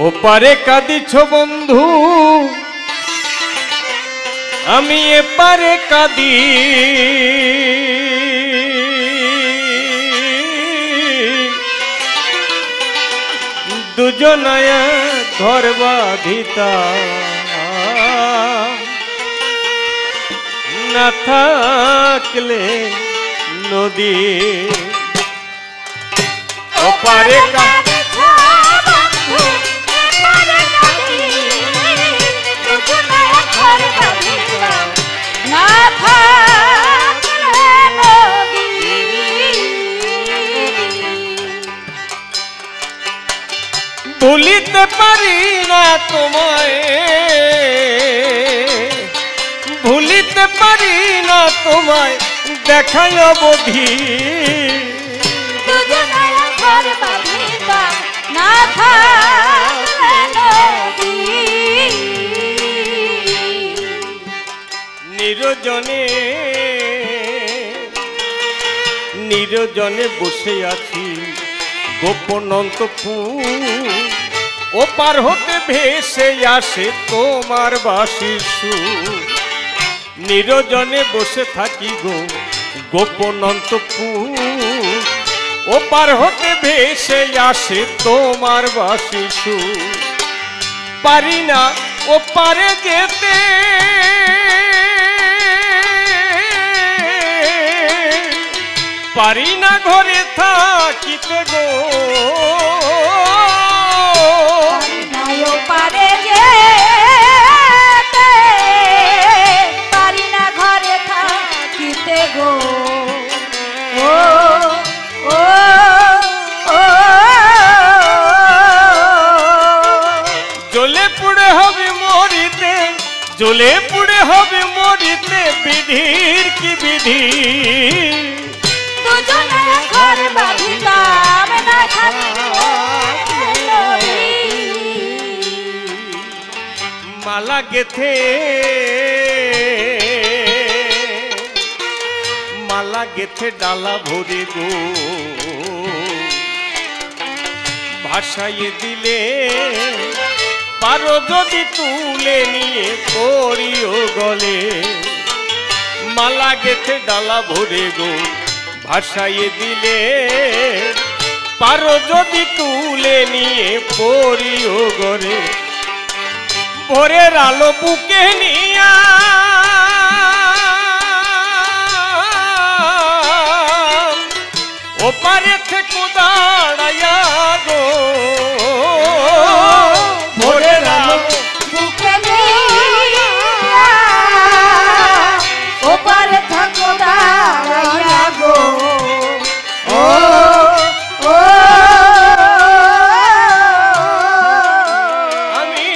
ওপারে কাঁদিছ বন্ধু, আমি এপারে কাঁদি। দুজনায় ঘর বাঁধিতা, না থাকলে নদী। ওপারে ভুলিতে পারি না তোমায়, ভুলিতে পারি না তোমায় দেখায় অবধি। নিরজনে নিরজনে বসে আছি গোপন অন্তপুর, ওপার হতে ভেসে আসে তোমার বাঁশির সুর। নিরজনে বসে থাকি গো গোপন অন্তপুর, ওপার হতে ভেসে আসে তোমার বাঁশির সুর। পারি না ওপারে যেতে, পারি না ঘরে থাকিতে গো, পারে যেতে, পারি না ঘরে থাকিতে গো। ও ও ও জ্বলে পুড়ে হবে মরিতে, জ্বলে পুড়ে হবে মরিতে, বিধির কি বিধি। ঘর বাঁধিতাম না থাকলে নদী। মালা গেথে, মালা গেথে ডালা ভরে গো, ভাসাইয়ে দিলে পারো যদি তুলে নিয়ে পড়িও গলে। মালা গেথে ডালা ভরে গো, ভাসাইয়ে দিলে পারো যদি তুলে নিয়ে পড়িও গরে। ভোরের আলো বুকে নিয়া ওপারে থেকে দাঁড়াইয়া গো, ভোরের আলো বুকে নিয়া ওপারে থাকো দাঁড়াইয়া গো। ও ও আমি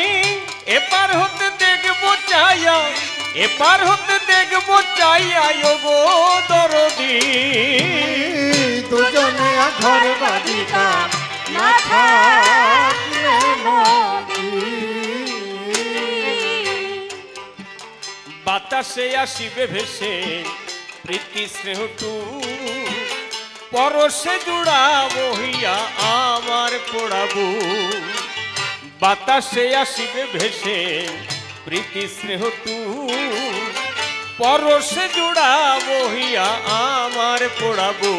এপার হতে দেখবো চাইয়া, এপার হতে দেখবো চাইয়া গো দরদি। দুজনে ঘর বাঁধিতাম না থাকলে নদী। বাতাসে আসিবে ভেসে প্রীতি স্নেহটু, পরশে জুড়াবো হইয়া আমার পোড়াবো। বাতাসে আসিবে ভেসে প্রীতি স্নেহটু, পরশে জুড়াবো হইয়া আমার পোড়াবো।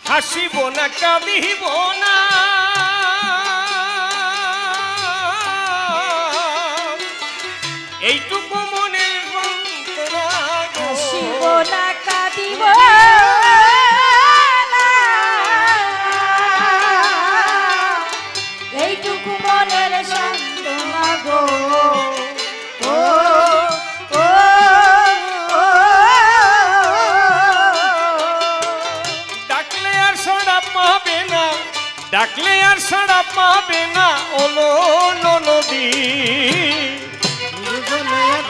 হাসিব না কাঁদিব না, এইটুকু মনের যন্ত্রণা গো। হাসিব না কাঁদিব না, এইটুকু মনের সান্ত্বনা গো। ও ও ও ডাকলে আর সাড়া পাবে না, ডাকলে আর সাড়া পাবে না ওলো নদী।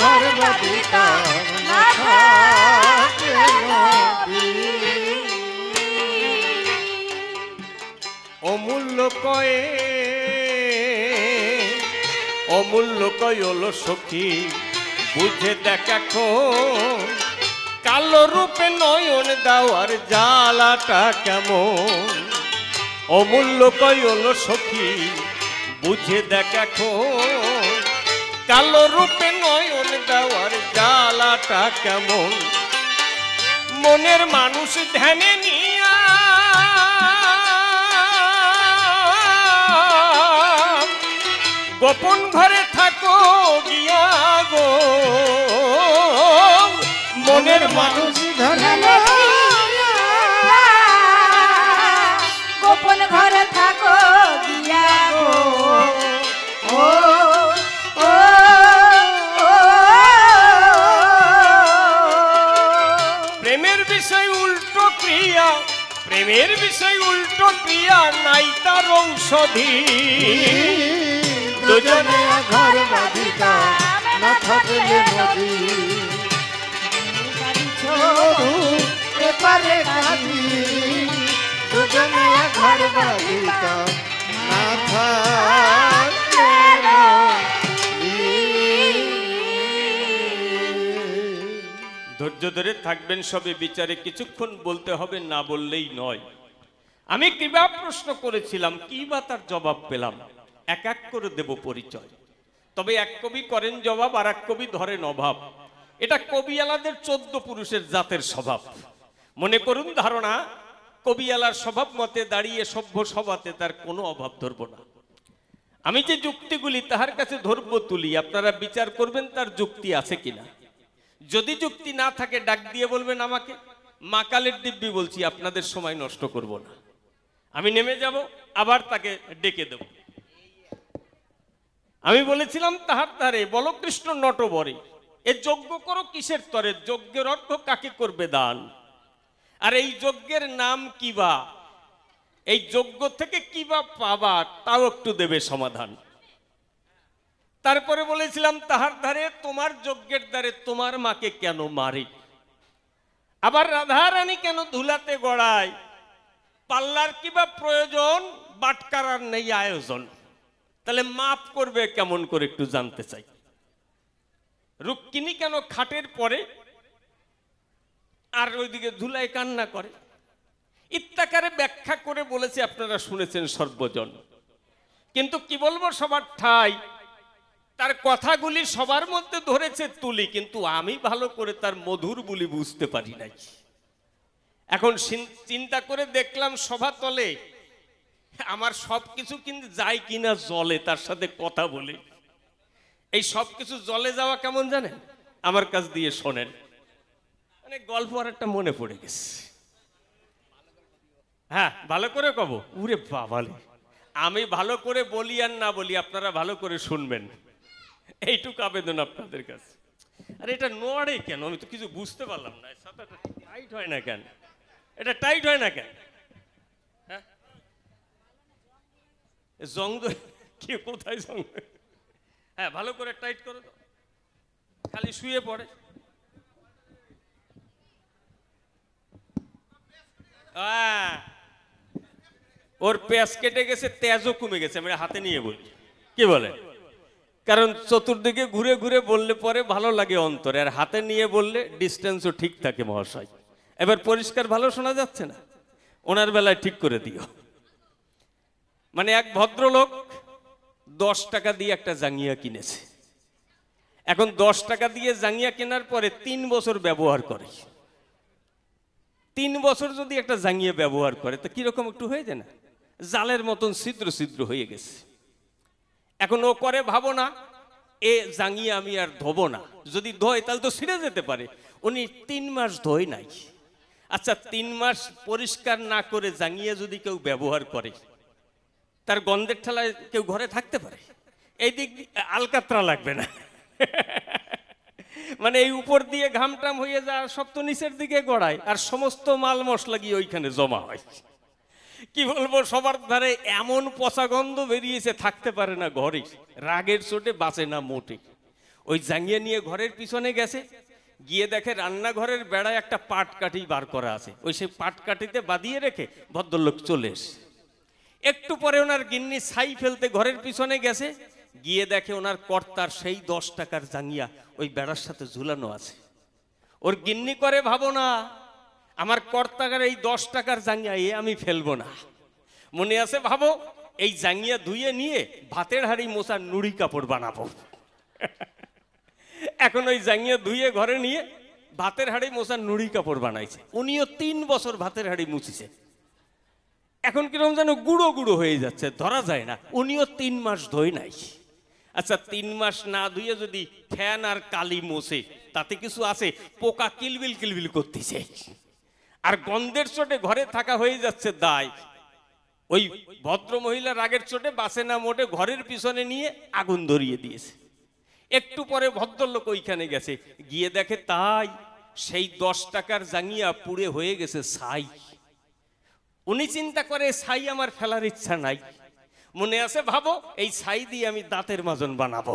ঘর বাঁধিতাম না থাকলে নদী। অমূল্য কয়ে, অমূল্য কয় ওলো সখী, বুঝে দেখ এখন কালো রূপে রূপে নয়ন দেওয়ার জ্বালাটা কেমন, অমূল্য কয়ল সখী বুঝে দেখ এখন, কালো রূপে নয়ন দেওয়ার জ্বালাটা কেমন, মনের মানুষ ধ্যানে নিয়া গোপন ঘরে থাকো গিয়া গো, মনের মানুষ ধ্যানে গোপন ঘরে থাকো গিয়া গো, ও ও প্রেমের বিষয় উল্টো ক্রিয়া, প্রেমের বিষয় উল্টো ক্রিয়া নাই তার ঔষধি, দুজনে ঘর বাঁধিতা না থাকলে নদী, এপারে কাঁদি দুজনে ঘর বাঁধিতা না থাকলে নদী। ধৈর্য ধরে থাকবেন সবে বিচারে, কিছুক্ষণ বলতে হবে, না বললেই নয়। আমি কিবা প্রশ্ন করেছিলাম, কিবা তার জবাব পেলাম, এক এক করে দেব পরিচয়। তবে এক কবি করেন জবাব, আর এক কবি ধরেন অভাব। এটা কবিয়ালাদের 14 পুরুষের জাতের স্বভাব। মনে করুন ধারণা কবিয়ালার স্বভাব মতে দাঁড়িয়ে সভ্য সভাতে তার কোনো অভাব ধরব না। আমি যে যুক্তিগুলি তাহার কাছে ধরব তুলি, আপনারা বিচার করবেন তার যুক্তি আছে কিনা। যদি যুক্তি না থাকে ডাক দিয়ে বলবেন আমাকে। মা কালের দিব্যি বলছি, আপনাদের সময় নষ্ট করব না। আমি নেমে যাব, আবার তাকে ডেকে দেব। আমি বলেছিলাম তাহার ধারে বল কৃষ্ণ নটবরে, এ যজ্ঞ করো কিসের তরে, যজ্ঞের অর্থ কাকে করবে দান, আর এই যজ্ঞের নাম কিবা, এই যজ্ঞ থেকে কিবা পাবা তাও একটু দেবে সমাধান। তারপরে বলেছিলাম তাহার ধারে তোমার যজ্ঞের দ্বারে তোমার মাকে কেন মারে, আবার রাধারানী কেন ধুলাতে গড়ায়, পাল্লার কিবা প্রয়োজন, বাটকারার নেই আয়োজন, তাহলে মাপ করবে কেমন করে একটু জানতে চাই। রুক্মিণী কেন খাটের পরে আর ওইদিকে ধুলায় কান্না করে, ইত্যাকারে ব্যাখ্যা করে বলেছে, আপনারা শুনেছেন সর্বজন। কিন্তু কি বলবো, সবার ঠাই তার কথাগুলি সবার মধ্যে ধরেছে তুলি, কিন্তু আমি ভালো করে তার মধুর বুলি বুঝতে পারি নাই। এখন চিন্তা করে দেখলাম সভাতলে আমার সবকিছু কিন্তু যায় কিনা জলে, তার সাথে কথা বলে। এই সবকিছু জলে যাওয়া কেমন জানেন, আমার কাছ দিয়ে শোনেন। মানে গল্প আর একটা মনে পড়ে গেছে। হ্যাঁ, ভালো করে কব। উরে বাবালে, আমি ভালো করে বলি আর না বলি, আপনারা ভালো করে শুনবেন, এইটুকু আবেদন আপনাদের কাছে। আর এটা নোয়ারে কেন, আমি তো কিছু বুঝতে পারলাম না। সাঁতারটা টাইট হয় না কেন, এটা টাইট হয় না কেন? হ্যাঁ, জং কি কোথায় জং? হ্যাঁ, ভালো করে টাইট করে দাও, খালি শুয়ে পড়ে। ওর পেঁয়াজ কেটে গেছে, তেজও কমে গেছে, আমি হাতে নিয়ে বলি। কি বলে? কারণ চতুর্দিকে ঘুরে ঘুরে বললে পরে ভালো লাগে অন্তরে, আর হাতে নিয়ে বললে ডিস্টেন্সও ঠিক থাকে মহাশয়। এবার পরিষ্কার ভালো শোনা যাচ্ছে না? ওনার বেলায় ঠিক করে দিও। মানে এক ভদ্রলোক 10 টাকা দিয়ে একটা জাঙ্গিয়া কিনেছে। এখন 10 টাকা দিয়ে জাঙ্গিয়া কেনার পরে 3 বছর ব্যবহার করে। 3 বছর যদি একটা জাঙ্গিয়া ব্যবহার করে তো কিরকম একটু হয়ে যায় না, জালের মতন ছিদ্র ছিদ্র হয়ে গেছে। এখন ও করে ভাবনা, এ জাঙ্গিয়া আমি আর ধোবো না, যদি ধোয় তাহলে তো ছিঁড়ে যেতে পারে। উনি 3 মাস ধোয় নাই। আচ্ছা, 3 মাস পরিষ্কার না করে জাঙ্গিয়া যদি কেউ ব্যবহার করে, তার গন্ধের ঠেলায় কেউ ঘরে থাকতে পারে? এই দিক আলকাতরা লাগবে না? মানে এই উপর দিয়ে ঘামটাম হয়ে যায়, সব তো নিচের দিকে গড়ায়, আর সমস্ত মাল মশলা গিয়ে ওইখানে জমা হয়। কি বলবো, সবার ধারে এমন পচা গন্ধ বেরিয়েছে, থাকতে পারে না ঘরে, রাগের চোটে বাঁচে না মোটে। ওই জাঙ্গিয়া নিয়ে ঘরের পিছনে গেছে, গিয়ে দেখে রান্নাঘরের বেড়ায় একটা পাট কাঠি বার করা আছে, ওই সেই পাট কাঠিতে বাঁধিয়ে রেখে ভদ্রলোক চলে এসে। একটু পরে ওনার গিন্নি ছাই ফেলতে ঘরের পিছনে গেছে, গিয়ে দেখে ওনার কর্তার সেই 10 টাকার জাঙ্গিয়া ওই বেড়ার সাথে ঝুলানো আছে। ওর গিন্নি করে ভাবনা, আমার কর্তাকার এই 10 টাকার জাঙ্গিয়া আমি ফেলবো না। মনে আছে ভাবো, এই জাঙ্গিয়া ধুয়ে নিয়ে ভাতের হাঁড়ি মোছার নুড়ি কাপড় বানাবো। এখন ওই জাঙ্গিয়া ধুয়ে ঘরে নিয়ে ভাতের হাঁড়ি মোছার নুড়ি কাপড় বানাইছে। উনিও 3 বছর ভাতের হাঁড়ি মুছিছে, এখন কিরকম যেন গুঁড়ো গুঁড়ো হয়ে যাচ্ছে, ধরা যায় না। উনিও 3 মাস ধোয় নাই। আচ্ছা 3 মাস না ধুয়ে যদি ফ্যান আর কালি মোছে, তাতে কিছু আছে? পোকা কিলবিল কিলবিল করতেছে, আর গন্ধের চোটে ঘরে থাকা হয়ে যাচ্ছে দায়। ওই ভদ্র মহিলা রাগের চোটে বাসে না মোটে ঘরের পিছনে নিয়ে আগুন ধরিয়ে দিয়েছে। একটু পরে ভদ্রলোক ওইখানে গেছে, গিয়ে দেখে তাই সেই 10 টাকার জাঙ্গিয়া পুড়ে হয়ে গেছে ছাই। উনি চিন্তা করে ছাই আমার ফেলার ইচ্ছা নাই। মনে আছে ভাবো, এই ছাই দিয়ে আমি দাঁতের মাজন বানাবো।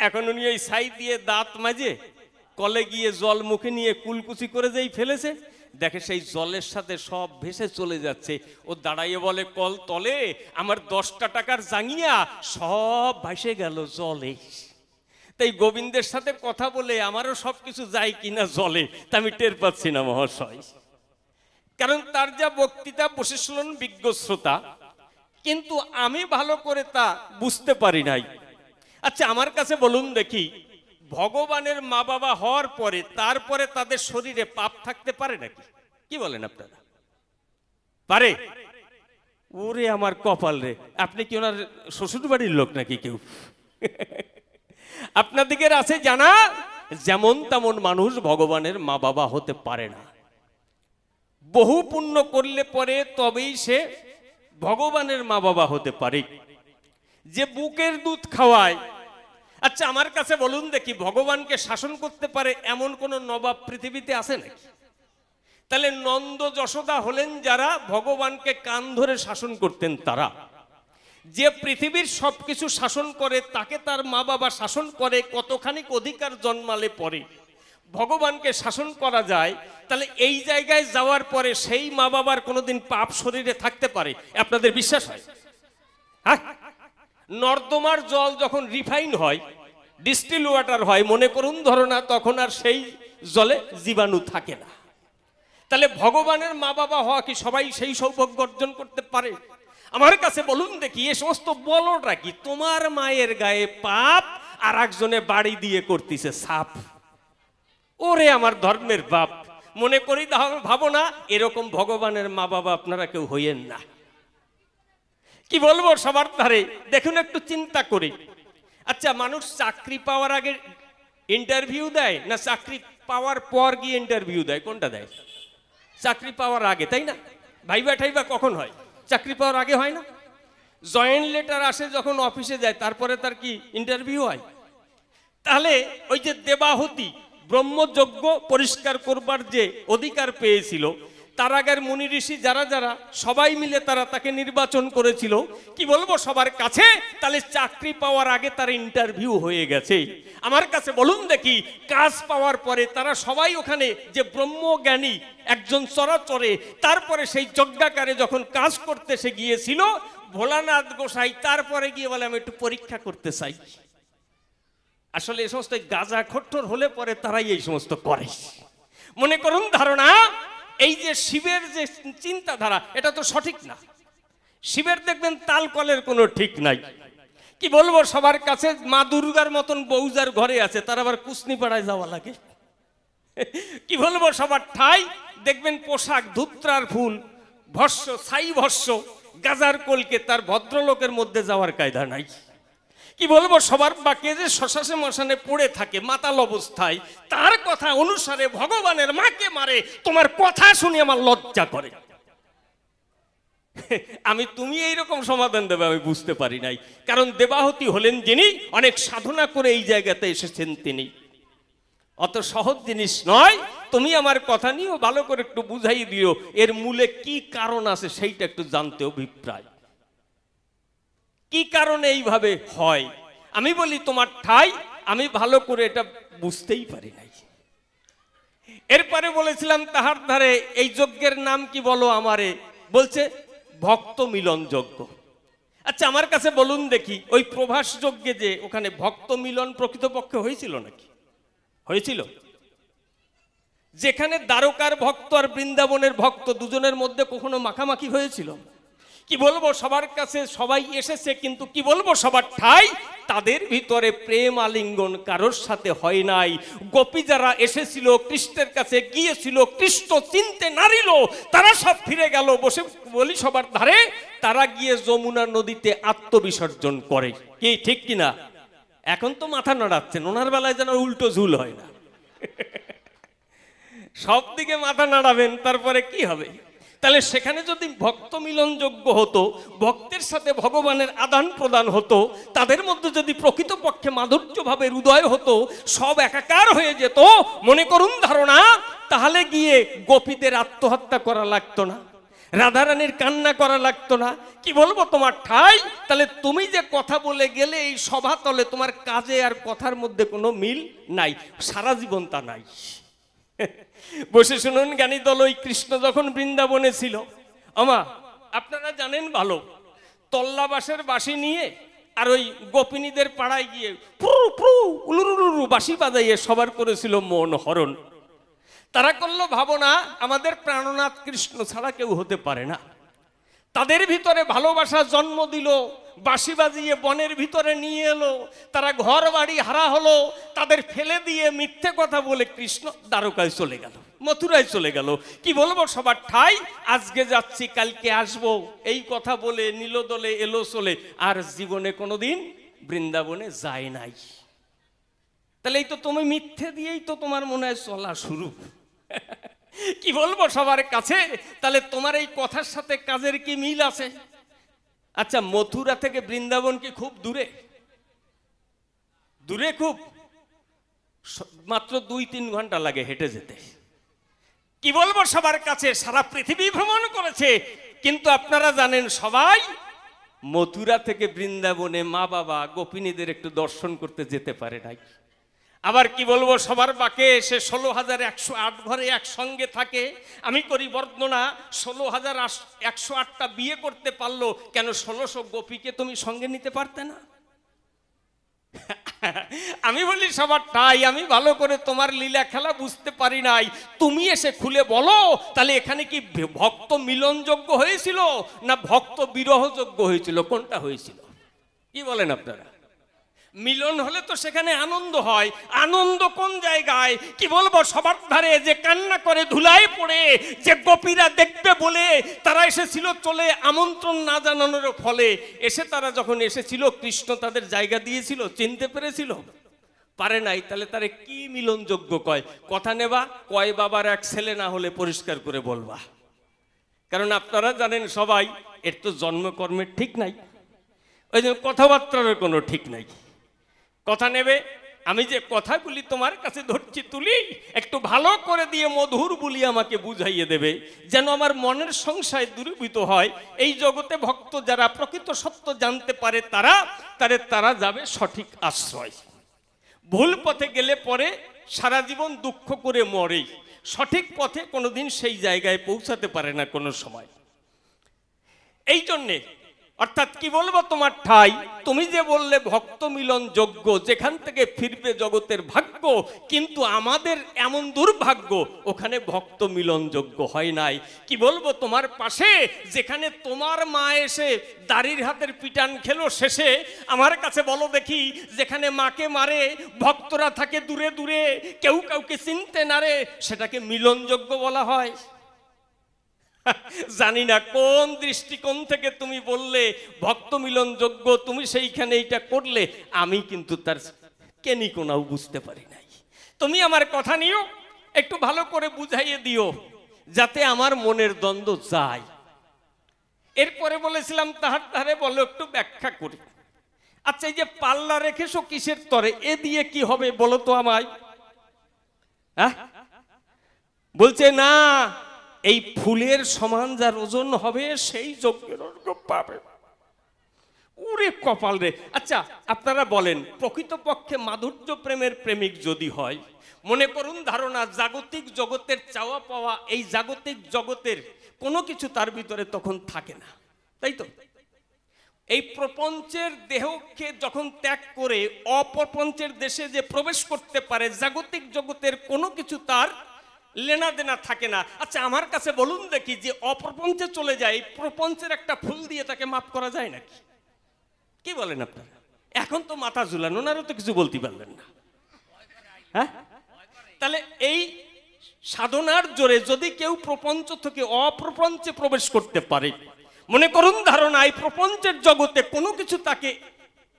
এখন উনি ওই ছাই দিয়ে দাঁত মাজে কলে গিয়ে জল মুখে নিয়ে কুলকুচি করে যেই ফেলেছে, দেখে সেই জলের সাথে সব ভেসে চলে যাচ্ছে। ও দাঁড়াইয়ে বলে, কল তলে আমার 10 টাকার জাঙ্গিয়া সব ভাসে গেল জলে। তাই গোবিন্দের সাথে কথা বলে আমারও সবকিছু যায় কিনা জলে তা আমি টের পাচ্ছি না মহাশয়। কারণ তার যা বক্তৃতা বসে শুনলেন বিজ্ঞ শ্রোতা, কিন্তু আমি ভালো করে তা বুঝতে পারি নাই। আচ্ছা আমার কাছে বলুন দেখি, ভগবানের মা বাবা হওয়ার পরে তারপরে তাদের শরীরে পাপ থাকতে পারে নাকি? কি বলেন আপনারা? পারে? ওরে আমার কপাল রে, আপনি কি ওনার শ্বশুর বাড়ির লোক নাকি কেউ? আপনাদিকের আছে জানা, যেমন তেমন মানুষ ভগবানের মা বাবা হতে পারে না। বহু পুণ্য করলে পরে তবেই সে ভগবানের মা বাবা হতে পারে। যে বুকের দুধ খাওয়ায়, আচ্ছা আমার কাছে বলুন দেখি, ভগবানকে শাসন করতে পারে এমন কোন নবাব পৃথিবীতে আছে নাকি? তাহলে নন্দ যশোদা হলেন যারা ভগবানকে কান ধরে শাসন করতেন তারা। যে পৃথিবীর সবকিছু শাসন করে তাকে তার মা বাবা শাসন করে, কতখানি অধিকার জন্মালে পরে ভগবানকে শাসন করা যায়। তাহলে এই জায়গায় যাওয়ার পরে সেই মা বাবার কোনোদিন পাপ শরীরে থাকতে পারে? আপনাদের বিশ্বাস হয়? হ্যাঁ, নর্দমার জল যখন রিফাইন হয়, ডিস্টিল ওয়াটার হয়, মনে করুন ধরো না, তখন আর সেই জলে জীবাণু থাকে না। তাহলে ভগবানের মা বাবা হওয়া কি সবাই সেই সৌভাগ্য অর্জন করতে পারে? আমার কাছে বলুন দেখি, এ সমস্ত বলটা কি? তোমার মায়ের গায়ে পাপ আর একজনে বাড়ি দিয়ে করতেছে সাপ। ওরে আমার ধর্মের বাপ, মনে করি ভাবো না এরকম ভগবানের মা বাবা আপনারা কেউ হইয়েন না। কি বলবো সবার ধারে, দেখুন একটু চিন্তা করি। আচ্ছা মানুষ চাকরি পাওয়ার আগে ইন্টারভিউ দেয় না চাকরি পাওয়ার পর গিয়ে ইন্টারভিউ দেয়? কোনটা দেয়? চাকরি পাওয়ার আগে, তাই না? ভাইবা ঠাইবা কখন হয়? চাকরি পাওয়ার আগে হয় না? জয়েন্ট লেটার আসে যখন অফিসে যায়, তারপরে তার কি ইন্টারভিউ হয়? তাহলে ওই যে দেবাহুতি ব্রহ্মযজ্ঞ পরিষ্কার করবার যে অধিকার পেয়েছিল, তার আগের মুনি ঋষি যারা যারা সবাই মিলে তারা তাকে নির্বাচন করেছিল। কি বলবো সবার কাছে, তাহলে চাকরি পাওয়ার আগে তার ইন্টারভিউ হয়ে গেছে। আমার কাছে বলুন দেখি, কাজ পাওয়ার পরে তারা সবাই ওখানে যে ব্রহ্মজ্ঞানী একজন চরাচরে, তারপরে সেই যজ্ঞাকারে যখন কাজ করতে সে গিয়েছিল, ভোলানাথ গোসাই তারপরে গিয়ে বলে আমি একটু পরীক্ষা করতে চাই। আসলে এই সমস্ত গাঁজা খট্টর হলে পরে তারাই এই সমস্ত করে। মনে করুন ধারণা, এই যে শিবের যে চিন্তাধারা, এটা তো সঠিক না। শিবের দেখবেন তাল কলের কোনো ঠিক নাই। কি বলবো সবার কাছে, মা দুর্গার মতন বউজার ঘরে আছে, তার আবার কুসনিপাড়ায় যাওয়া লাগে। কি বলবো সবার ঠাই দেখবেন পোশাক ধুত্রার ফুল, ভস্য ছাই ভস্য, গাজার কলকে, তার ভদ্রলোকের মধ্যে যাওয়ার কায়দা নাই। কি বলবো সবার বাকি যে শ্মশানে মশানে পড়ে থাকে মাতাল অবস্থায়, তার কথা অনুসারে ভগবানের মাকে মারে। তোমার কথা শুনে আমার লজ্জা করে। তুমি এইরকম সমাধান দেবে আমি বুঝতে পারি নাই। কারণ দেবাহুতি হলেন যিনি অনেক সাধনা করে এই জায়গাতে এসেছেন, তিনি অত সহজ জিনিস নয়। তুমি আমার কথা নিয়েও ভালো করে একটু বুঝাই দিও, এর মূলে কি কারণ আছে সেইটা একটু জানতে অভিপ্রায়। কি কারণে এইভাবে হয় আমি বলি তোমার ঠাই, আমি ভালো করে এটা বুঝতেই পারি নাই। এরপরে বলেছিলাম তাহার ধারে এই যজ্ঞের নাম কি বলো আমারে, বলছে ভক্ত মিলন যজ্ঞ। আচ্ছা আমার কাছে বলুন দেখি, ওই প্রভাস যজ্ঞে যে ওখানে ভক্ত মিলন প্রকৃতপক্ষে হয়েছিল নাকি? হয়েছিল? যেখানে দ্বারকার ভক্ত আর বৃন্দাবনের ভক্ত দুজনের মধ্যে কখনো মাখামাখি হয়েছিল? কি বলবো, সবার কাছে সবাই এসেছে, কিন্তু কি বলবো সবার ঠাই তাদের ভিতরে প্রেম আলিঙ্গন কারোর সাথে হয় নাই। গোপী যারা এসেছিল কৃষ্ণের কাছে গিয়েছিল, কৃষ্ণ চিনতে নারিল, তারা সব ফিরে গেল বসে বলি সবার ধারে, তারা গিয়ে যমুনা নদীতে আত্মবিসর্জন করে। কি ঠিক কিনা? এখন তো মাথা নাড়াচ্ছেন, ওনার বেলায় যেন উল্টো ঝুল হয় না। সব দিকে মাথা নাড়াবেন, তারপরে কি হবে? তাহলে সেখানে যদি ভক্ত মিলনযোগ্য হতো, ভক্তের সাথে ভগবানের আদান প্রদান হতো, তাদের মধ্যে যদি প্রকৃতপক্ষে মাধুর্য ভাবের উদয় হতো, সব একাকার হয়ে যেত, মনে করুন ধারণা, তাহলে গিয়ে গোপীদের আত্মহত্যা করা লাগতো না, রাধারানীর কান্না করা লাগতো না। কি বলবো তোমার ঠাই, তাহলে তুমি যে কথা বলে গেলে এই সভা তলে, তোমার কাজে আর কথার মধ্যে কোনো মিল নাই, সারা জীবন তা নাই। বসে শুনুন জ্ঞানী দল, ওই কৃষ্ণ যখন বৃন্দাবনে ছিল, আমা আপনারা জানেন ভালো, তল্লাবাসের বাঁশি নিয়ে আর ওই গোপিনীদের পাড়ায় গিয়ে উলুরুলুরু বাঁশি বাজাইয়ে সবার করেছিল মন হরণ। তারা করলো ভাবনা, আমাদের প্রাণনাথ কৃষ্ণ ছাড়া কেউ হতে পারে না। তাদের ভিতরে ভালোবাসা জন্ম দিল, বাঁশি বাজিয়ে বনের ভিতরে নিয়ে এলো, তারা ঘর বাড়ি হারা হলো, তাদের ফেলে দিয়ে মিথ্যে কথা বলে কৃষ্ণ দ্বারকায় চলে গেল, মথুরায় চলে গেল। কি বলবো সবার ঠাই, আজকে যাচ্ছি কালকে আসবো, এই কথা বলে নীলদলে এলো চলে, আর জীবনে কোনোদিন বৃন্দাবনে যায় নাই। তাহলে এই তো তুমি মিথ্যে দিয়েই তো তোমার মনে হয় চলা শুরু। কি বলবো সবার কাছে, তাহলে তোমার এই কথার সাথে কাজের কি মিল আছে? আচ্ছা, মথুরা থেকে বৃন্দাবন কি খুব দূরে? দূরে খুব, মাত্র 2-3 ঘন্টা লাগে হেঁটে যেতে। কি বলবো সবার কাছে, সারা পৃথিবী ভ্রমণ করেছে, কিন্তু আপনারা জানেন সবাই মথুরা থেকে বৃন্দাবনে মা বাবা গোপিনীদের একটু দর্শন করতে যেতে পারে নাই। আবার কি বলবো সবার বাকে, সে 16,108 ঘরে একসঙ্গে থাকে। আমি করি বর্ণনা, 16,108টা বিয়ে করতে পারলো কেন? 1600 গোপীকে তুমি সঙ্গে নিতে পারতে না? আমি বলি সবার ঠাই, আমি ভালো করে তোমার লীলা খেলা বুঝতে পারি নাই, তুমি এসে খুলে বলো, তাহলে এখানে কি ভক্ত মিলনযোগ্য হয়েছিল না ভক্ত বিরহযোগ্য হয়েছিল? কোনটা হয়েছিল? কি বলেন আপনারা? মিলন হলে তো সেখানে আনন্দ হয়, আনন্দ কোন জায়গায়? কি বলবো সবার ধারে যে কান্না করে ধুলায় পড়ে, যে গোপীরা দেখবে বলে তারা এসেছিল চলে, আমন্ত্রণ না জানানোর ফলে এসে তারা যখন এসেছিল, কৃষ্ণ তাদের জায়গা দিয়েছিল, চিনতে পেরেছিল? পারে নাই। তাহলে তারে কি মিলনযোগ্য কয়? কথা নেবা, কয় বাবার এক ছেলে না হলে পরিষ্কার করে বলবা। কারণ আপনারা জানেন সবাই, এর তো জন্মকর্মের ঠিক নাই, ওই জন্য কথাবার্তার কোনো ঠিক নাই। কথা নেবে, আমি যে কথাগুলি তোমার কাছে ধরছি তুলি, একটু ভালো করে দিয়ে মধুর বলি আমাকে বুঝাইয়ে দেবে, যেন আমার মনের সংশয় দূরীভূত হয়। এই জগতে ভক্ত যারা প্রকৃত সত্য জানতে পারে, তারা যাবে সঠিক আশ্রয়। ভুল পথে গেলে পরে সারা জীবন দুঃখ করে মরে, সঠিক পথে কোনোদিন সেই জায়গায় পৌঁছাতে পারে না কোনো সময়। এই জন্যে অর্থাৎ কি বলবো তোমার ঠাই, তুমি যে বললে ভক্ত মিলন যোগ্য, যেখান থেকে ফিরবে জগতের ভাগ্য, কিন্তু আমাদের এমন দুর্ভাগ্য, ওখানে ভক্ত মিলন যোগ্য হয় নাই। কি বলবো তোমার পাশে, যেখানে তোমার মা এসে দাড়ির হাতের পিটান খেলো, শেষে আমার কাছে বলো দেখি, যেখানে মাকে মারে ভক্তরা থাকে দূরে দূরে, কেউ কাউকে চিনতে না রে, সেটাকে মিলনযোগ্য বলা হয়? জানি না কোন দৃষ্টিকোণ থেকে তুমি বললে ভক্ত মিলন যোগ্য, তুমি সেইখানে এইটা করলে, আমি কিন্তু তার কেনিকোনাও বুঝতে পারি নাই। তুমি আমার কথা নিও, একটু ভালো করে বুঝাইয়ে দিও, যাতে আমার মনের দ্বন্দ্ব যায়। এরপরে বলেছিলাম তাহার ধারে বলো, একটু ব্যাখ্যা করি। আচ্ছা, এই যে পাল্লা রেখেছো কিসের তরে, এ দিয়ে কি হবে বলো তো আমায়? হ্যাঁ, বলছে না, এই ফুলের সমান যার ওজন হবে সেই যজ্ঞের অর্ঘ্য পাবে। ওরে কপাল রে! আচ্ছা আপনারা বলেন, প্রকৃতপক্ষে মাধুর্য প্রেমের প্রেমিক যদি হয়, মনে করুন ধারণা জাগতিক জগতের চাওয়া পাওয়া, এই জাগতিক জগতের কোনো কিছু তার ভিতরে তখন থাকে না, তাই তো? এই প্রপঞ্চের দেহকে যখন ত্যাগ করে অপ্রপঞ্চের দেশে যে প্রবেশ করতে পারে, জাগতিক জগতের কোনো কিছু তার লেনা দেনা থাকে না। আচ্ছা আমার কাছে বলুন দেখি, যে অপ্রপঞ্চে চলে যায়, প্রপঞ্চের একটা ফুল দিয়ে তাকে মাফ করা যায় নাকি? কি বলেন আপনারা? এখন তো মাথা ঝুলান, ওনারও তো কিছু বলতে পারলেন না। হ্যাঁ, তাহলে এই সাধনার জোরে যদি কেউ প্রপঞ্চ থেকে অপ্রপঞ্চে প্রবেশ করতে পারে, মনে করুন ধারণা এই প্রপঞ্চের জগতে কোনো কিছু তাকে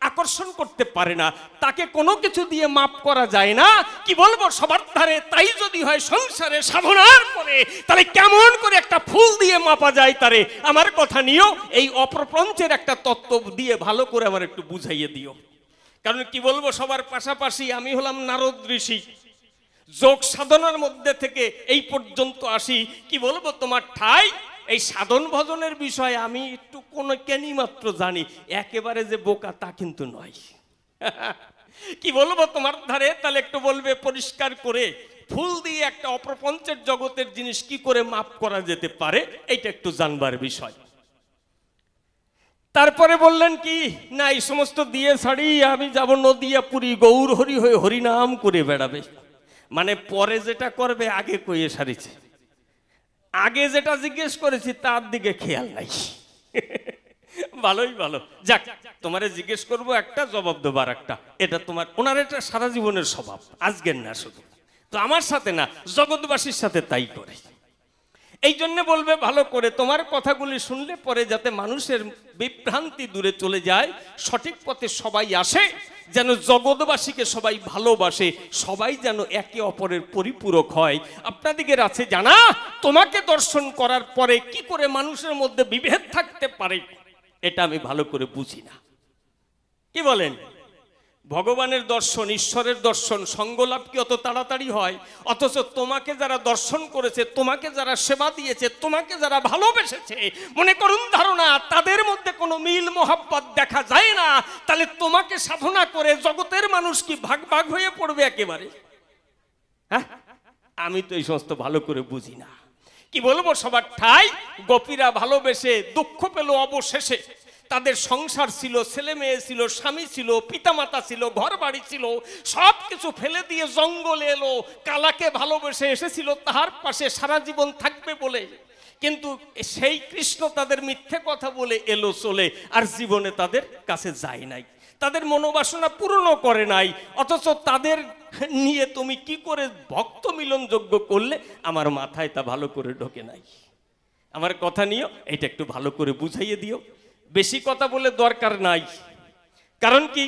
আকর্ষণ করতে পারে না, তাকে কোনো কিছু দিয়ে মাপ করা যায় না, কি বলবো সবার ধারে, তাই যদি হয় সংসারে সাধনার পরে, তাহলে কেমন করে একটা ফুল দিয়ে মাপা যায় তারে? আমার কথা নিও, এই অপ্রপঞ্চের একটা তত্ত্ব দিয়ে ভালো করে আমার একটু বুঝাইয়ে দিও। কারণ কি বলবো, সবার পাশাপাশি আমি হলাম নারদ ঋষি, যোগ সাধনার মধ্যে থেকে এই পর্যন্ত আসি, কি বলবো তোমার ঠাই এই সাধন ভজনের বিষয়ে আমি একটু কোনো কেনি মাত্র জানি, একেবারে যে বোকা তা কিন্তু নয়। কি বলবো তোমার ধারে, তাহলে একটু বলবে পরিষ্কার করে, ফুল দিয়ে একটা অপ্রপঞ্চের জগতের জিনিস কি করে মাপ করা যেতে পারে, এইটা একটু জানবার বিষয়। তারপরে বললেন কি না, এই সমস্ত দিয়ে ছাড়ি আমি যাব নদিয়া পুরী, গৌর হরি হয়ে হরিনাম করে বেড়াবে। মানে পরে যেটা করবে আগে কইয়ে সারিছে, আগে যেটা জিজ্ঞেস করেছি তার দিকে খেয়াল নাই। ভালোই ভালো, যাক তোমারে জিজ্ঞেস করবো একটা, জবাব দেবার একটা, এটা তোমার ওনার এটা সারা জীবনের স্বভাব, আজকের না শুধু, তো আমার সাথে না জগৎবাসীর সাথে তাই করে। এই জন্য বলবে ভালো করে, তোমার কথাগুলি শুনলে পরে যাতে মানুষের বিভ্রান্তি দূরে চলে যায়, সঠিক পথে সবাই আসে, যেন জগৎবাসীকে সবাই ভালোবাসে, সবাই যেন একে অপরের পরিপূরক হয়। আপনাদিকের আছে জানা, তোমাকে দর্শন করার পরে কি করে মানুষের মধ্যে বিভেদ থাকতে পারে, এটা আমি ভালো করে বুঝি না। কি বলেন? ভগবানের দর্শন, ঈশ্বরের দর্শন, সঙ্গলাভ কি অত তাড়াতাড়ি হয়? অথচ তোমাকে যারা দর্শন করেছে, তোমাকে যারা সেবা দিয়েছে, তোমাকে যারা ভালোবেসেছে, মনে করুন ধারণা তাদের মধ্যে কোনো মিল মোহাব্বত দেখা যায় না, তাহলে তোমাকে সাধনা করে জগতের মানুষ কি ভাগ ভাগ হয়ে পড়বে একেবারে? হ্যাঁ, আমি তো এই সমস্ত ভালো করে বুঝি না। কি বলবো, সবার ঠাই গোপীরা ভালোবেসে দুঃখ পেল অবশেষে, তাদের সংসার ছিল, ছেলে মেয়ে ছিল, স্বামী ছিল, পিতামাতা ছিল, ঘর বাড়ি ছিল, সব কিছু ফেলে দিয়ে জঙ্গলে এলো, কালাকে ভালোবেসে এসেছিল তাহার পাশে সারা জীবন থাকবে বলে, কিন্তু সেই কৃষ্ণ তাদের মিথ্যে কথা বলে এলো চলে, আর জীবনে তাদের কাছে যায় নাই, তাদের মনোবাসনা পূরণও করে নাই, অথচ তাদের নিয়ে তুমি কি করে ভক্ত মিলন যোগ্য করলে, আমার মাথায় তা ভালো করে ঢোকে নাই। আমার কথা নিও, এটা একটু ভালো করে বুঝাইয়ে দিও। বেশি কথা বলে দরকার নাই, কারণ কি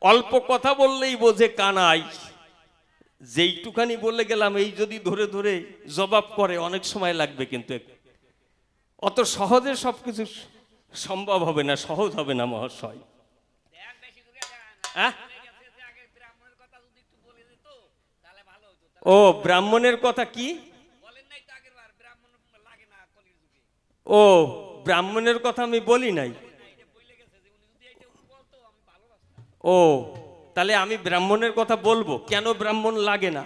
অল্প কথা বললেই বোঝে কানাই, যেইটুখানি বলে গেলাম এই যদি ধরে ধরে জবাব করে অনেক সময় লাগবে, কিন্তু অত সহজে সবকিছু সম্ভব হবে না, সহজ হবে না মহাশয়। ও ব্রাহ্মণের কথা কি? ও ব্রাহ্মণের কথা আমি বলি নাই। ও তাহলে আমি ব্রাহ্মণের কথা বলবো, কেন ব্রাহ্মণ লাগে না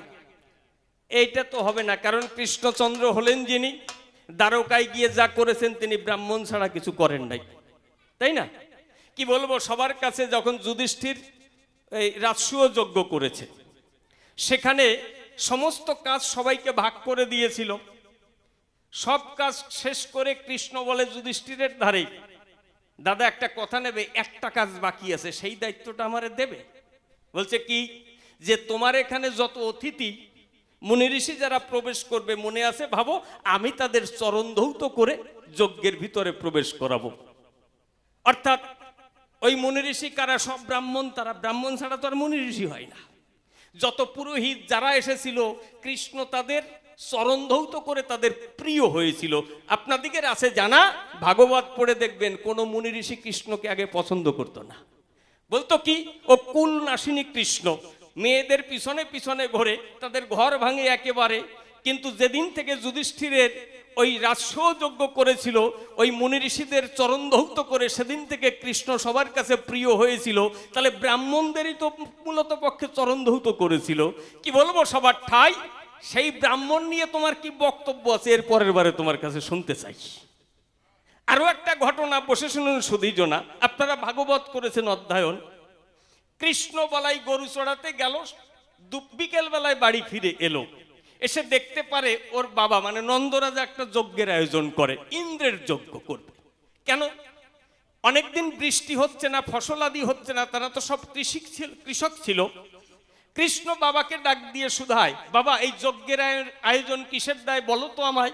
এইটা তো হবে না, কারণ কৃষ্ণচন্দ্র হলেন যিনি দ্বারকায় গিয়ে যা করেছেন তিনি ব্রাহ্মণ ছাড়া কিছু করেন নাই, তাই না? কি বলবো, সবার কাছে যখন যুধিষ্ঠির এই রাজসূয় যজ্ঞ করেছে, সেখানে সমস্ত কাজ সবাইকে ভাগ করে দিয়েছিল, সব কাজ শেষ করে কৃষ্ণ বলে যুধিষ্ঠিরের ধারে, দাদা একটা কথা নেবে, একটা কাজ বাকি আছে, সেই দায়িত্বটা আমারে দেবে। বলছে কি, যে তোমার এখানে যত অতিথি মুনি ঋষি যারা প্রবেশ করবে, মনে আছে ভাবো, আমি তাদের চরণ ধৌত করে যজ্ঞের ভিতরে প্রবেশ করাবো। অর্থাৎ ওই মুনি ঋষি কারা? সব ব্রাহ্মণ, তারা ব্রাহ্মণ ছাড়া তো আর মুনি ঋষি হয় না। যত পুরোহিত যারা এসেছিল, কৃষ্ণ তাদের চরণ ধৌত করে তাদের প্রিয় হয়েছিল। আপনাদিকের আছে জানা, ভাগবত পড়ে দেখবেন কোন মুনি ঋষি কৃষ্ণকে আগে পছন্দ করতো না, বলতো কি ও কুল নাসিনী কৃষ্ণ, মেয়েদের পিছনে পিছনে ঘোরে, তাদের ঘর ভাঙে একেবারে। কিন্তু যেদিন থেকে যুধিষ্ঠিরের ওই রাজসূয় যজ্ঞ করেছিল, ওই মুনি ঋষিদের চরণ ধৌত করে, সেদিন থেকে কৃষ্ণ সবার কাছে প্রিয় হয়েছিল। তাহলে ব্রাহ্মণদেরই তো মূলত পক্ষে চরণ ধৌত করেছিল। কি বলবো, সবার ঠাই সেই ব্রাহ্মণ নিয়ে তোমার কি বক্তব্য আছে, এর পরের বারে তোমার কাছে শুনতে চাই। আরো একটা ঘটনা বসে শুনুন সুধীজনা, আপনারা ভাগবত করেছেন অধ্যয়ন। কৃষ্ণ বলাই গরু চড়াতে গেল, বিকেল বেলায় বাড়ি ফিরে এলো, এসে দেখতে পারে ওর বাবা মানে নন্দরাজা একটা যজ্ঞের আয়োজন করে, ইন্দ্রের যজ্ঞ করবে। কেন? অনেকদিন বৃষ্টি হচ্ছে না, ফসলাদি হচ্ছে না, তারা তো সব কৃষক ছিল। কৃষ্ণ বাবাকে ডাক দিয়ে শুধায়, বাবা এই যজ্ঞের আয়োজন কিসের দায় বলো তো আমায়।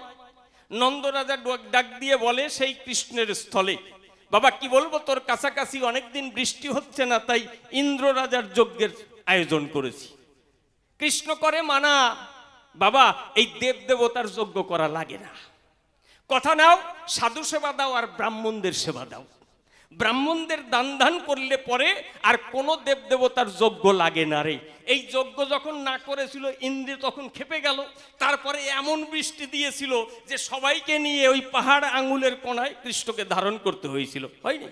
নন্দরাজা ডাক দিয়ে বলে সেই কৃষ্ণের স্থলে, বাবা কি বলবো, তোর কাছাকাছি অনেকদিন বৃষ্টি হচ্ছে না, তাই ইন্দ্র রাজার যজ্ঞের আয়োজন করেছি। কৃষ্ণ করে মানা, বাবা এই দেব দেবতার যজ্ঞ করা লাগে না, কথা নাও সাধু সেবা দাও আর ব্রাহ্মণদের সেবা দাও। ব্রাহ্মণদের দান ধান করলে পরে আর কোন দেব দেবতার যজ্ঞ লাগে না রে। এই যজ্ঞ যখন না করেছিল ইন্দ্র তখন খেপে গেল, তারপরে এমন বৃষ্টি দিয়েছিল যে সবাইকে নিয়ে ওই পাহাড় আঙুলের কোণায় কৃষ্ণকে ধারণ করতে হয়েছিল, হয়নি?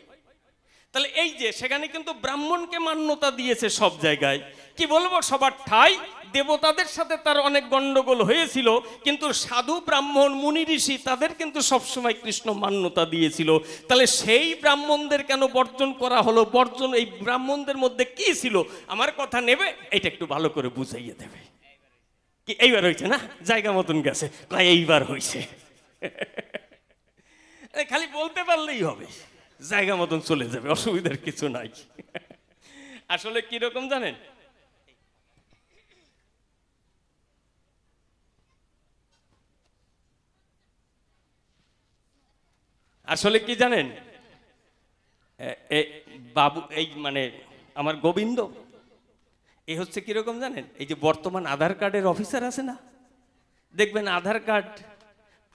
তাহলে এই যে সেখানে কিন্তু ব্রাহ্মণকে মান্যতা দিয়েছে সব জায়গায়। কি বলবো, সবার ঠাই দেবতাদের সাথে তার অনেক গন্ডগোল হয়েছিল, কিন্তু সাধু ব্রাহ্মণ মুনি ঋষি তাদের কিন্তু সবসময় কৃষ্ণ মান্যতা দিয়েছিল। তাহলে সেই ব্রাহ্মণদের কেন বর্জন করা হলো? বর্জন এই ব্রাহ্মণদের মধ্যে কি ছিল? আমার কথা নেবে, এটা একটু ভালো করে বুঝাইয়ে দেবে। কি এইবার হয়েছে না? জায়গা মতন গেছে, এইবার হয়েছে। খালি বলতে পারলেই হবে, জায়গা মতন চলে যাবে, অসুবিধার কিছু নাই। আসলে কিরকম জানেন, আসলে কি জানেন, বাবু এই মানে আমার গোবিন্দ এই হচ্ছে কিরকম জানেন, এই যে বর্তমান আধার কার্ডের অফিসার আছে না, দেখবেন আধার কার্ড,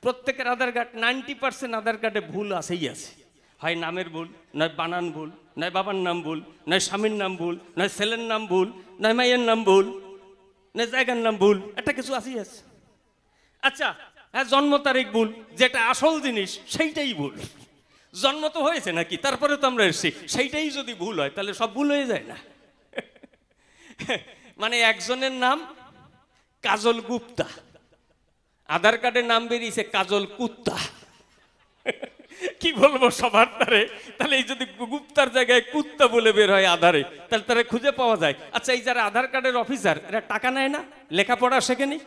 প্রত্যেকের আধার কার্ড 90% আধার কার্ডে ভুল আছেই আছে। হয় নামের ভুল, নয় বানান ভুল, নয় বাবার নাম ভুল, নয় স্বামীর নাম ভুল, নয় ছেলের নাম ভুল, নয় মায়ের নাম ভুল, নয় জায়গার নাম ভুল, একটা কিছু আছেই আছে। আচ্ছা হ্যাঁ, জন্ম তারিখ ভুল, যেটা আসল জিনিস সেইটাই ভুল। জন্ম তো হয়েছে নাকি, তারপরে তো আমরা এসেছি, সেইটাই যদি ভুল হয় তাহলে সব ভুল হয়ে যায় না? মানে একজনের নাম কাজল গুপ্তা, আধার কার্ডের নাম বেরিয়েছে কাজল কুত্তা। কি বলবো সবার তারে, তাহলে এই যদি গুপ্তার জায়গায় কুত্তা বলে বের হয় আধারে, তাহলে তারা খুঁজে পাওয়া যায়। আচ্ছা এই যারা আধার কার্ডের অফিসার, এরা টাকা নেয় না, লেখাপড়া শেখেনি,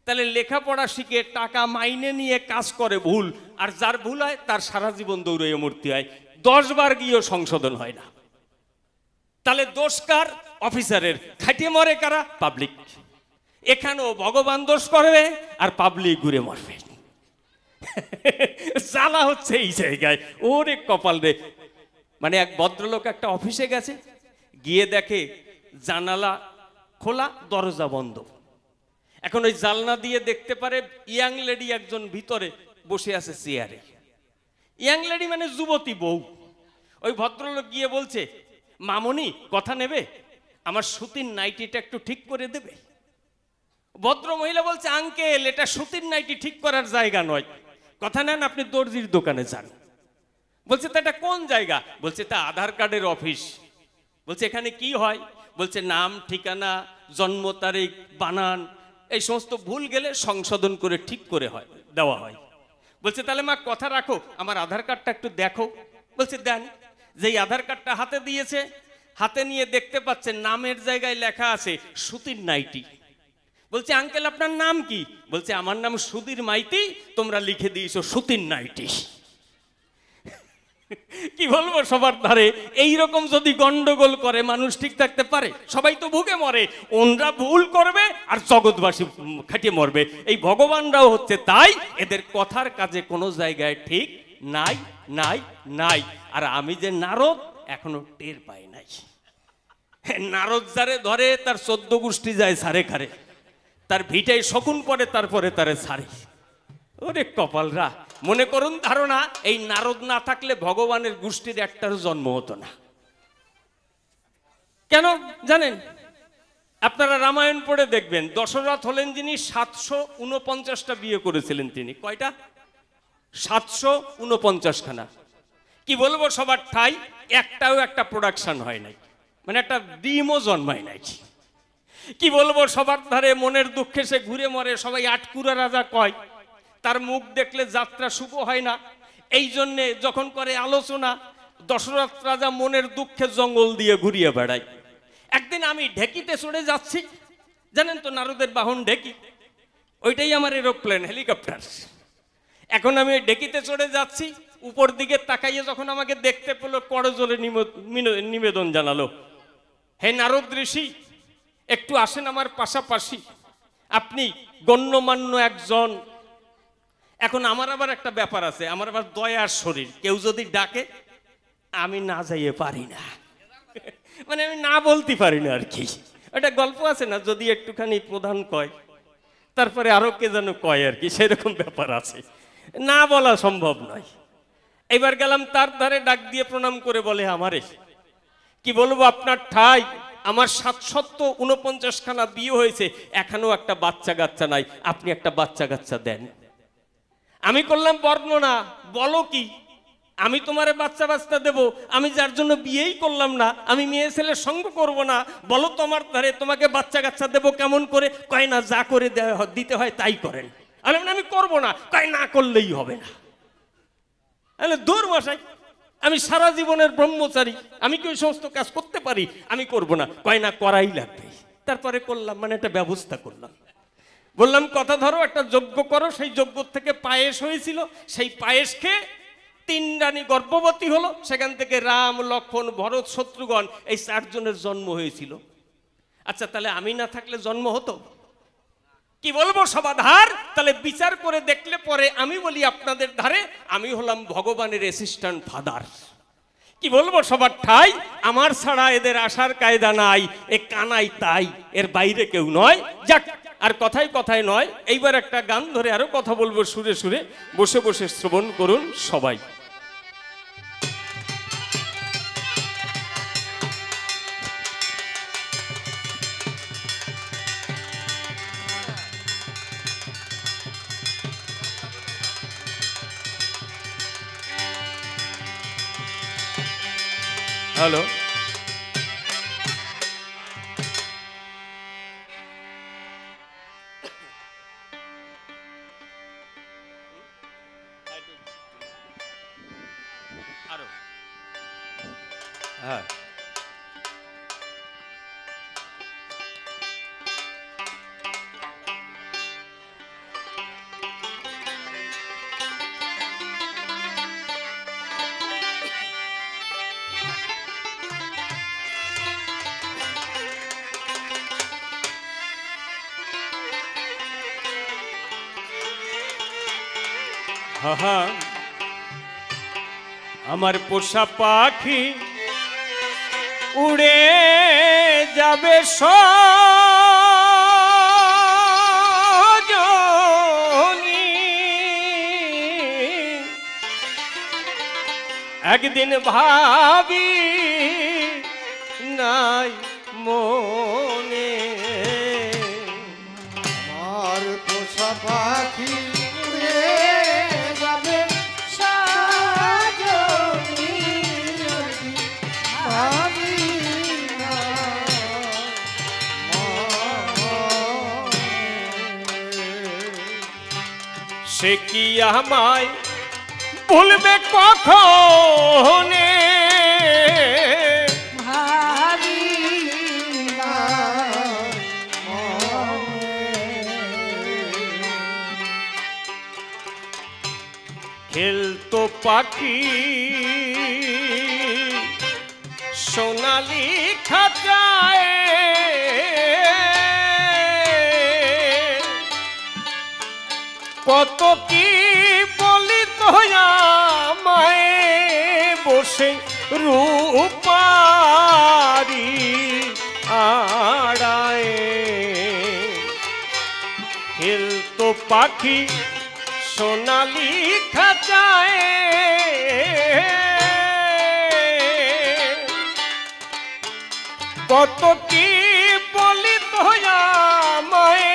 তাহলে লেখাপড়া শিখে টাকা মাইনে নিয়ে কাজ করে ভুল, আর যার ভুল হয় তার সারা জীবন দৌড়ে মূর্তি হয়, 10 বার গিয়েও সংশোধন হয় না। তাহলে দোষ কার? অফিসারের। খাটিয়ে মরে কারা? পাবলিক। এখানেও ভগবান দোষ করবে আর পাবলিক ঘুরে মরবে। জ্বালা হচ্ছে এই জায়গায়, ওরে কপাল রে। মানে এক ভদ্রলোক একটা অফিসে গেছে, গিয়ে দেখে জানালা খোলা, দরজা বন্ধ। এখন ওই জানলা দিয়ে দেখতে পারে ইয়াং লেডি একজন ভিতরে বসে আছে চেয়ারে। ইয়াং লেডি মানে যুবতী বউ। ওই ভদ্রলোক গিয়ে বলছে, মামনি কথা নেবে, আমার সুতির নাইটিটা একটু ঠিক করে দেবে। ভদ্র মহিলা বলছে, আঙ্কেল এটা সুতির নাইটি ঠিক করার জায়গা নয়, কথা নেন আপনি দর্জির দোকানে যান। বলছে তা এটা কোন জায়গা? বলছে তা আধার কার্ডের অফিস। বলছে এখানে কি হয়? বলছে নাম, ঠিকানা, জন্ম তারিখ, বানান এই সমস্ত ভুল গেলে সংশোধন করে ঠিক করে দেওয়া হয়। বলছে তাহলে মা কথা রাখো, আমার আধার কার্ডটা একটু দেখো। বলছে দেন। যেই আধার কার্ডটা হাতে দিয়েছে, হাতে নিয়ে দেখতে পাচ্ছেন নামের জায়গায় লেখা আছে সুতির নাইটি। বলছে আঙ্কেল আপনার নাম কি? বলছে আমার নাম সুধীর মাইতি, তোমরা লিখে দিয়েছো সুতির নাইটি। কি বলবো সবার ধারে, এইরকম যদি গন্ডগোল করে মানুষ ঠিক থাকতে পারে? সবাই তো ভুগে মরে, ওনরা ভুল করবে আর জগৎবাসী খাটিয়ে মরবে। এই ভগবানরাও হচ্ছে তাই, এদের কথার কাজে কোনো জায়গায় ঠিক নাই নাই নাই। আর আমি যে নারদ এখনো টের পাই নাই। নারদ যারে ধরে তার 14 গোষ্ঠী যায় সারে খারে, তার ভিটায় শকুন পড়ে, তারপরে তারে ছাড়ে। ওরে কপালরা, মনে করুন ধারণা এই নারদ না থাকলে ভগবানের গোষ্ঠীর একটার জন্ম হতো না। কেন জানেন? আপনারা রামায়ণ পড়ে দেখবেন, দশরথ হলেন যিনি 749টা বিয়ে করেছিলেন। তিনি কয়টা? 749 খানা। কি বলবো সবার ঠাই, একটাও একটা প্রোডাকশন হয় নাই, মানে একটা ডিমও জন্মায় নাই। কি বলবো সবার ধারে মনের দুঃখে সে ঘুরে মরে। সবাই আটকুরা রাজা কয়, তার মুখ দেখলে যাত্রা শুভ হয় না। এই জন্যে যখন করে আলোচনা, দশরথ রাজা মনের দুঃখে জঙ্গল দিয়ে ঘুরিয়ে বেড়ায়। একদিন আমি ঢেকিতে চড়ে যাচ্ছি, জানেন তো নারদের বাহন ঢেকি। ওইটাই আমার এরোপ্লেন, হেলিকপ্টার। এখন আমি ওই ডেকিতে চড়ে যাচ্ছি, উপর দিকে তাকাইয়ে যখন আমাকে দেখতে পেলো, করজোরে নিবেদন জানালো, হে নারদ ঋষি, একটু আসেন আমার পাশাপাশি, আপনি গণ্যমান্য একজন। এখন আমার আবার একটা ব্যাপার আছে, আমার আবার দয়ার শরীর, কেউ যদি ডাকে আমি না যাইয়ে পারি না, মানে আমি না বলতে পারি না আর কি। ওটা গল্প আছে না, যদি একটুখানি প্রধান কয় তারপরে আরো কে যেন কয় আর কি, সেরকম ব্যাপার আছে, না বলা সম্ভব নয়। এবার গেলাম তার ধারে, ডাক দিয়ে প্রণাম করে বলে, আমারে কি বলবো আপনার ঠাই, আমার 749খানা বিয়ে হয়েছে, এখনো একটা বাচ্চা কাচ্চা নাই, আপনি একটা বাচ্চা কাচ্চা দেন। আমি করলাম বর্ণনা, বলো কি, আমি তোমারে বাচ্চা বাচ্চা দেব, আমি যার জন্য বিয়েই করলাম না, আমি মেয়ে ছেলের সঙ্গ করব না, বলো তোমার ধারে তোমাকে বাচ্চা কাচ্চা দেবো কেমন করে? কয় না, যা করে দিতে হয় তাই করেন। আমি করব না, কয় না করলেই হবে না। দূর মশাই, আমি সারা জীবনের ব্রহ্মচারী, আমি কি ওই সমস্ত কাজ করতে পারি? আমি করব না, কয় না করাই লাগবে। তারপরে করলাম, মানে একটা ব্যবস্থা করলাম, বললাম কথা ধরো, একটা যজ্ঞ করো। সেই যজ্ঞ থেকে পায়েস হয়েছিল, সেই পায়েস খেয়ে 3 রানী গর্ভবতী হলো, সেখান থেকে রাম, লক্ষ্মণ, ভরত, শত্রুঘ্ন এই 4 জনের জন্ম হয়েছিল। আচ্ছা, তাহলে আমি না থাকলে জন্ম হতো? কি বলবো সবাধার, তাহলে বিচার করে দেখলে পরে আমি বলি আপনাদের ধারে আমি হলাম ভগবানের অ্যাসিস্ট্যান্ট ফাদার। কি বলবো সবার ঠাই, আমার ছাড়া এদের আসার কায়দা নাই, এ কানাই তাই, এর বাইরে কেউ নয়। যাক, আর কথায় কথায় নয়, এইবার একটা গান ধরে আরো কথা বলবো সুরে সুরে, বসে বসে শ্রবণ করুন সবাই। হ্যালো, হ্যাঁ, হ্যাঁ, আমার পোষা পাখি উড়ে যাবে সজনী, একদিন ভাবি নাই মনে, আমার পোষা পাখি উড়ে যাবে সজনী, ভাবি না মনে। সে কি আমায় ভুলবে কখনে? ভাবি না মনে। খেলতো পাখি সোনালি খাঁচায়, কত কি বলিত আমায় বসে রূপারি আড়ায়। খেলতো পাখি সোনালি খাঁচায়, কত কি বলিত আমায়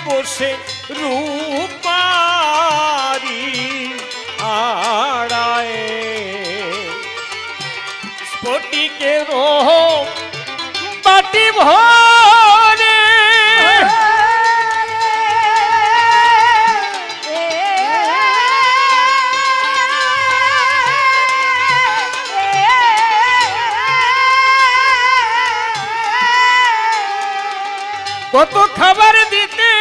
বসে রূপারি আড়ায়। স্ফটিকের বাটি ভরে কত খাবার দিতে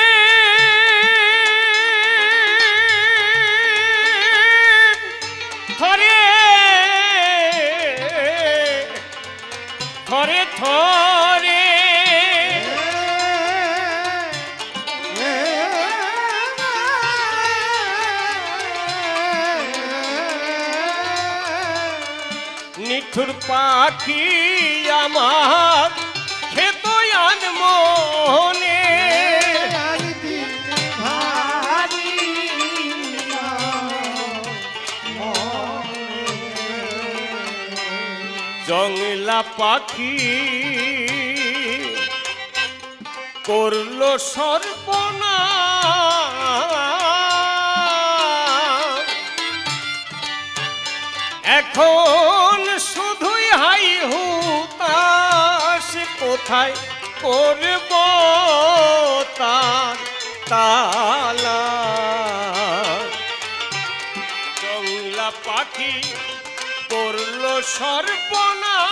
মধুর পাখি আমার খেত আনমনে একদিন ভারী জংলা পাখি করলো সর্বনাশ এখন শুধুই হাই হুতাশ কোথায় করব তার তালা জংলা পাখি করলো সর্বনাশ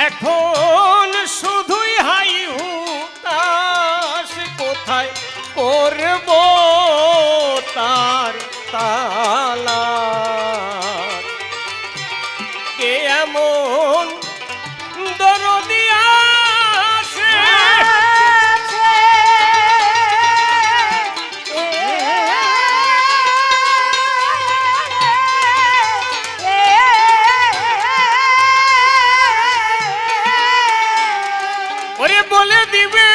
এখন শুধুই হাই হুতাশ কোথায় করব তার তালা কে এমন দরদি আছে ওরে বলে দিবে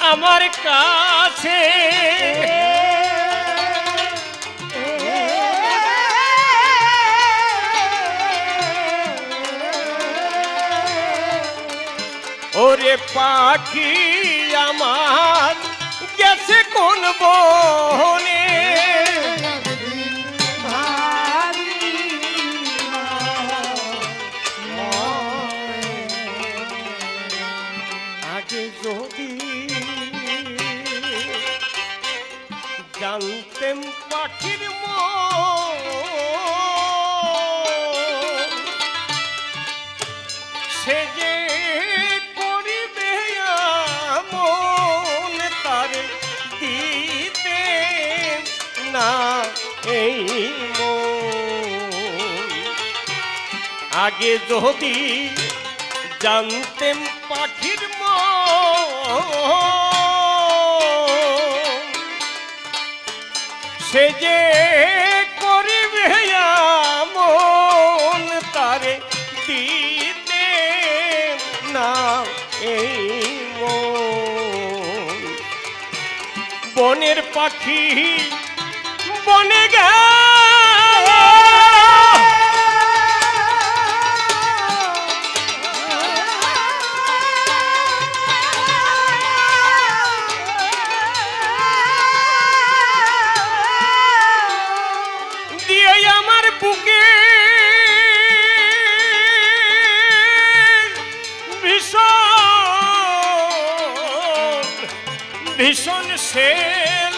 আমার কাছে ওরে পাখি আমার গেছে কোন বনে আগে যদি জানতেম পাখির মন সে যে করিবে মন তার দিতে না এই মন আগে যদি জানতেম পাখির মন সে যে করিবে মন তারে দিতে না এই মন বনের পাখি বনে গেল আমার বুকে ভীষণ ভীষণ শেল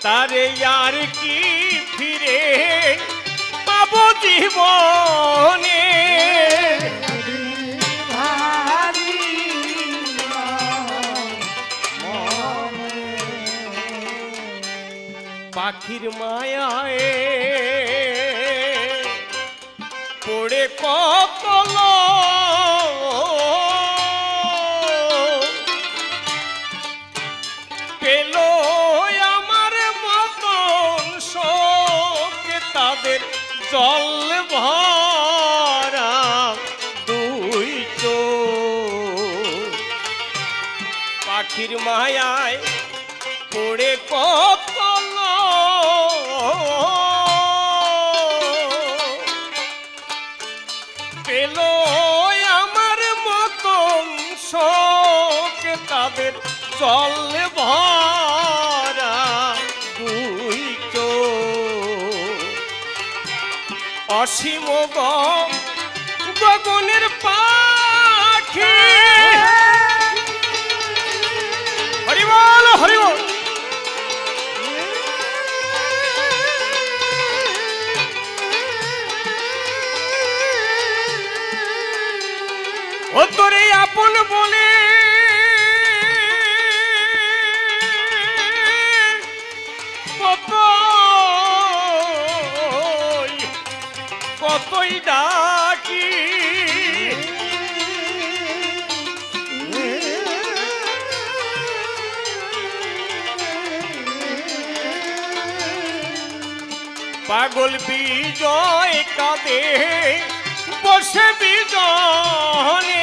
তারে আর কি ফিরে পাবো জীবনে পাখির মায়ায় পড়ে কতল পেল আমার মতন শোক তাদের জল ভরা দুই চোখ পাখির মায়ায় পড়ে কতল পেল আমার মতন শোক তাদের জল ভরা দুই চোখ অসীম গগনের পাখি হরিবল হরিবল ও তোরে আপন বলে ডাকি পাগল বিজয় কাঁদে বসে বিজনে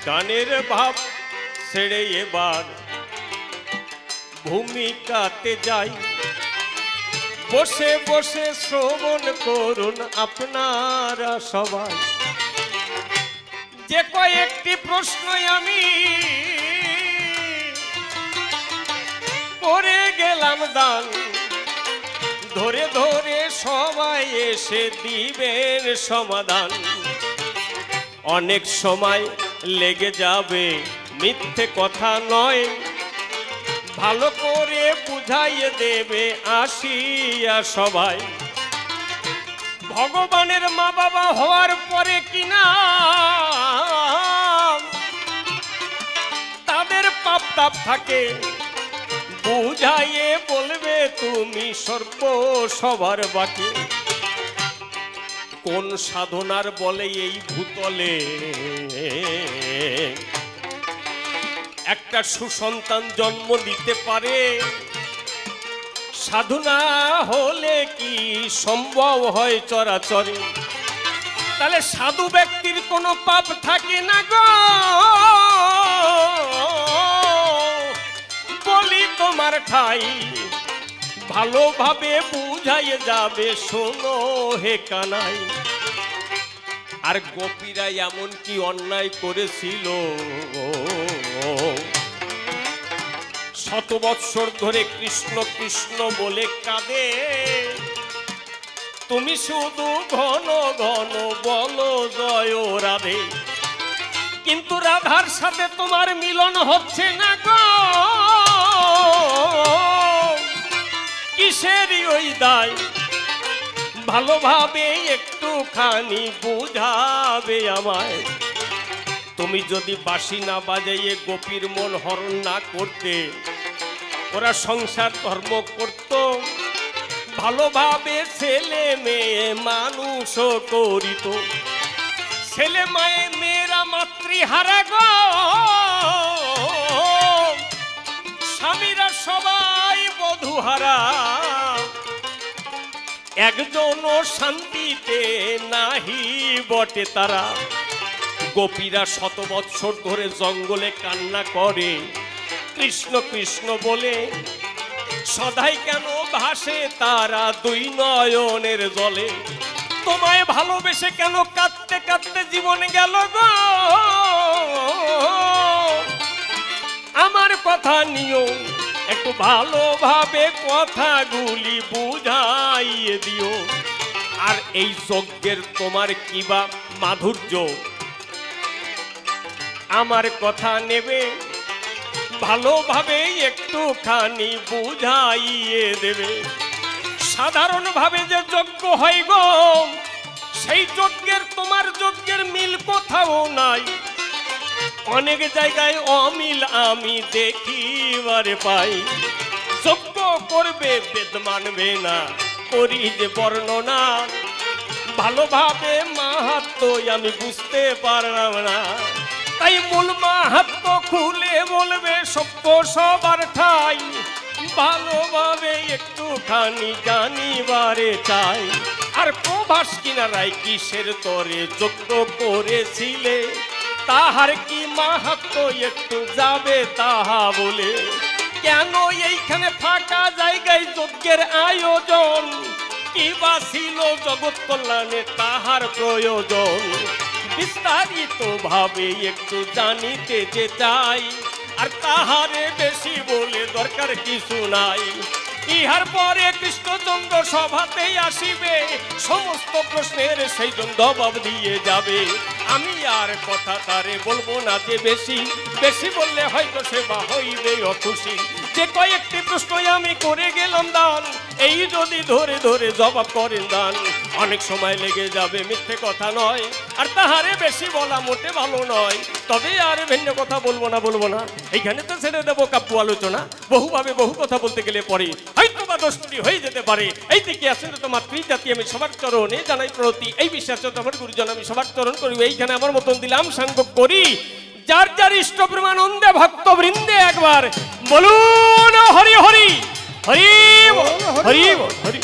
গানের ভাব ছেড়ে এবার ভূমিকাতে যাই বসে বসে শ্রবণ করুন আপনারা সবাই যে কয়েকটি প্রশ্ন আমি করে গেলাম দান ধরে ধরে সবাই এসে দিবেন সমাধান অনেক সময় লেগে যাবে মিথ্যে কথা নয় ভালো করে বুঝাইয়ে দেবে আসিয়া সবাই ভগবানের মা বাবা হওয়ার পরে কিনা তাদের পাপ তাপ থাকে বুঝাইয়ে বলবে তুমি সর্ব সবার বাকি কোন সাধনার বলে এই ভূতলে একটা সুসন্তান জন্ম দিতে পারে সাধনা হলে কি সম্ভব হয় চরাচরে তাহলে সাধু ব্যক্তির কোনো পাপ থাকে না গো বলি তোমার ঠাই ভালোভাবে বুঝাইয়ে যাবে শোনো হে কানাই আর গোপীরা এমন কি অন্যায় করেছিল শত বৎসর ধরে কৃষ্ণ কৃষ্ণ বলে কাঁদে তুমি শুধু ঘন ঘন বলো জয় রাধে কিন্তু রাধার সাথে তোমার মিলন হচ্ছে না গো কিসেরই ওই দায় ভালোভাবে একটুখানি বুঝাবে আমায় তুমি যদি বাঁশি না বাজাইয়ে গোপীর মন হরণ না করতে ওরা সংসার ধর্ম করত ভালোভাবে ছেলে মেয়ে মানুষও করিত ছেলে মেয়েরা মাতৃহারা গো স্বামীরা সবাই বধূহারা একজনও শান্তিতে নাহি বটে তারা গোপীরা শত বৎসর ধরে জঙ্গলে কান্না করে কৃষ্ণ কৃষ্ণ বলে সদাই কেন ভাসে তারা দুই নয়নের জলে তোমায় ভালোবেসে কেন কাঁদতে কাঁদতে জীবন গেল গো আমার কথা নিও একটু ভালোভাবে কথাগুলি বুঝাইয়ে দিও আর এই যজ্ঞের তোমার কিবা মাধুর্য আমার কথা নেবে ভালোভাবে একটুখানি বুঝাইয়ে দেবে সাধারণভাবে যে যজ্ঞ হয় গো সেই যজ্ঞের তোমার যজ্ঞের মিল কোথাও নাই অনেক জায়গায় অমিল আমি দেখিবারে পাই যজ্ঞ করবে বেদ মানবে না করি যে বর্ণনা ভালোভাবে মাহাত্ম্য আমি বুঝতে পারলাম না তাই মূল মাহাত্ম্য খুলে বলবে সত্য সবার ঠাই ভালোভাবে একটুখানি জানিবারে চাই আর প্রভাস কিনারায় কিসের তরে যজ্ঞ করেছিলে তাহার কি মাহাত্ম্য একটু যাবে তাহা বলে কেন এইখানে ফাঁকা জায়গায় যজ্ঞের আয়োজন কি বা ছিল জগৎ কল্যাণে তাহার প্রয়োজন বিস্তারিত ভাবে একটু জানিতে যে চাই আর তাহারে বেশি বলে দরকার কিছু নাই ইহার পরে কৃষ্ণচন্দ্র সভাতেই আসিবে সমস্ত প্রশ্নের সেই জবাব দিয়ে যাবে আমি আর কথা তারে বলবো না যে বেশি বেশি বললে হয়তো সেবা হইবে অখুশি। যে কয়েকটি প্রশ্ন আমি করে গেলাম দান, এই যদি ধরে ধরে জবাব করেন দান, অনেক সময় লেগে যাবে, মিথ্যে কথা নয়, আর তাহারে বেশি বলা মোটে ভালো নয়। তবে আর ভিন্ন কথা বলবো না, এইখানে তো ছেড়ে দেবো কাব্য আলোচনা। বহুভাবে বহু কথা বলতে গেলে পরে হয়তো বা দোষটি হয়ে যেতে পারে। এই দিকে আসেন তোমার জাতি আমি সবার চরণে জানাই প্রতি, এই বিশ্বাস তোমার গুরুজন আমি সবার চরণ করি। এইখানে আমার মতন দিলাম সাঙ্গ করি, যার যার ইষ্ট প্রেমানন্দে ভক্ত বৃন্দে একবার বলুন হরি হরি হরি হরি হরি।